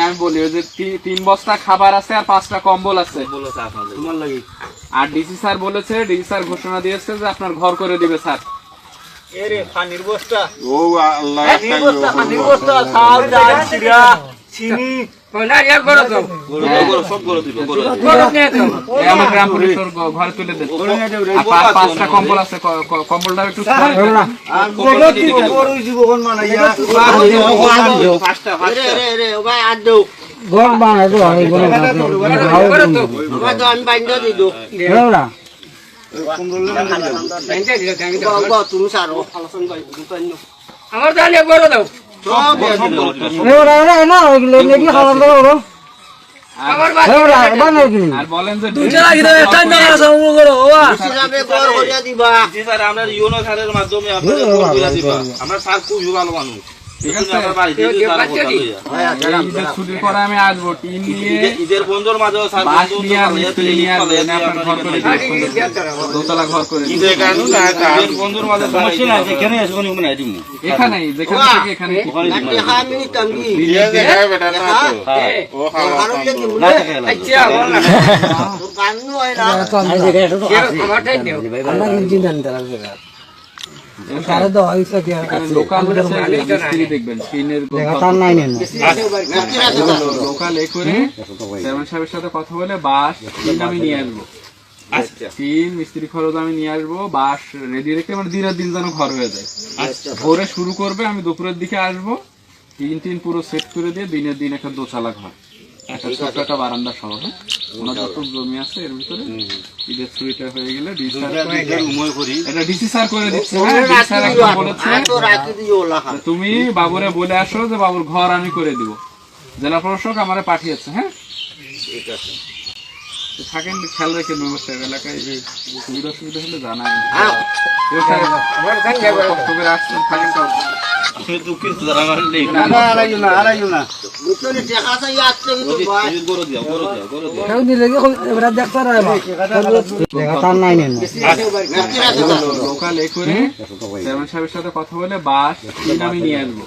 আমি বলি যে 3 বস্তা খাবার আছে আর 5টা কম্বল আছে আর ডিসি স্যার বলেছে, ডিসি স্যার ঘোষণা দিয়েছে যে আপনার ঘর করে দিবে স্যার। এরে পানির বস্তা, ও আল্লাহ, পানির বস্তা, চাল ডাল চিরা চিনি আমার গ্রাম পরিষদ ঘরে তুলে দেন। 5টা কম্বল আছে, কম্বলটা একটু আমার জানিয়ে করে দাও। আর বলেন যে আমরা স্যার খুব ভালো মানুষ। ছুটির পরে আমি আসবো, টিন নিয়ে ঈদের বন্ধুর মাঝে দোতলা ঘর করে বন্ধুর মাঝে এখানে যেখানে থেকে এখানে দেখবেন লোকাল এ করে চেয়ারম্যান সাহেবের সাথে কথা বলে বাস আমি নিয়ে আসবো। টিন মিস্ত্রি খরচ আমি নিয়ে আসবো, বাস রেডি রেখে মানে দিনের দিন যেন ঘর হয়ে যায়। ভোরে শুরু করবে, আমি দুপুরের দিকে আসবো, টিন পুরো সেট করে দিয়ে দিনের দিন একটা দোতলা ঘর, একটা বারান্দা সহ। ওনার যত জমি আছে এর ভিতরে ঈদের ছুটিটা হয়ে গেলে ডিসি স্যার করে দিচ্ছে। তুমি বাবুরে বলে আসো যে বাবুর ঘর আমি করে দিব, জেলা প্রশাসক আমারে পাঠিয়েছে। হ্যাঁ থাকেন, খেয়াল রেখে ব্যবস্থা এলাকায় সুবিধা অসুবিধা হলে জানাই। আসছেন থাকেন লোকাল এ করে চেয়ারম্যান সাহেবের সাথে কথা বলে বাস আমি নিয়ে আসবো,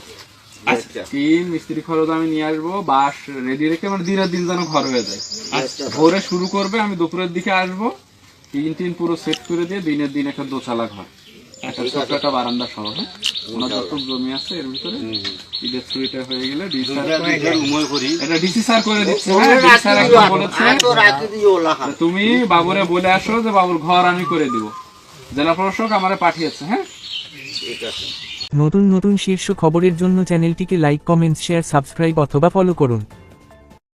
টিন মিস্ত্রি খরচ আমি নিয়ে আসবো, বাস রেডি রেখে মানে দিনের দিন যেন ঘর হয়ে যায়। ভোরে শুরু করবে, আমি দুপুরের দিকে আসবো, টিন পুরো সেট করে দিয়ে দিনের দিন একটা দোতলা ঘর, একটা বারান্দা সহ। ওনার যত জমি আছে এর ভিতরে ঈদের ছুটিটা হয়ে গেলে ডিসি স্যার করে দিচ্ছে। তুমি বাবুরে বলে আসো যে বাবুর ঘর আমি করে দিব, জেলা প্রশাসক আমারে পাঠিয়েছে। হ্যাঁ ঠিক আছে। নতুন নতুন শীর্ষ খবরের জন্য চ্যানেলটিকে লাইক, কমেন্ট, শেয়ার, সাবস্ক্রাইব অথবা ফলো করুন।